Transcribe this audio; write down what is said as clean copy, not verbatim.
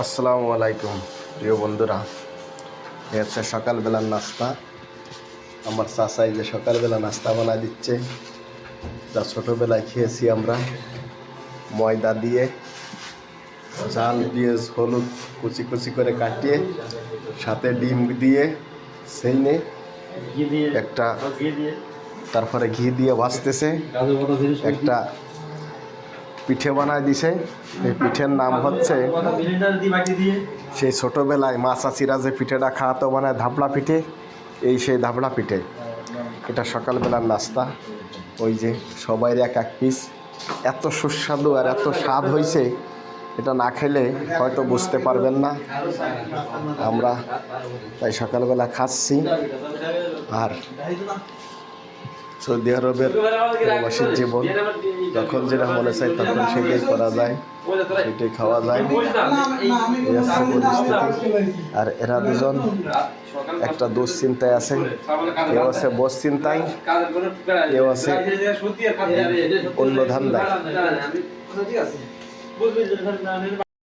আসসালামু আলাইকুম প্রিয় বন্ধুরা, এ হচ্ছে সকালবেলার নাস্তা। আমার চাচাই যে সকালবেলা নাস্তা বানায় দিচ্ছে, যা ছোটোবেলায় খেয়েছি আমরা। ময়দা দিয়ে, চাল, পেঁয়াজ, হলুদ কুচি কুচি করে কাটিয়ে, সাথে ডিম দিয়ে সেইনে একটা, তারপরে ঘি দিয়ে ভাজতেছে, একটা পিঠে বানায় দিছে। এই পিঠের নাম হচ্ছে, সেই ছোটোবেলায় মা চাচিরা যে পিঠেটা খাওয়াতো বানায় ধাপড়া পিঠে, এই সেই ধাপড়া পিঠে। এটা সকালবেলার নাস্তা। ওই যে সবাই এক এক পিস, এত সুস্বাদু আর এত স্বাদ হয়েছে, এটা না খেলে হয়তো বুঝতে পারবেন না। আমরা তাই সকালবেলা খাচ্ছি। আর সৌদি আরবের প্রবাসী জীবন, যখন যেটা মনে চায় তখন সেটাই করা যায়, সেটাই খাওয়া যায়। এই হচ্ছে পরিস্থিতি। আর এরা দুজন একটা দুশ্চিন্তায় আছে, কেউ আছে বস চিন্তায়, কেউ আছে অন্য ধান্দায়।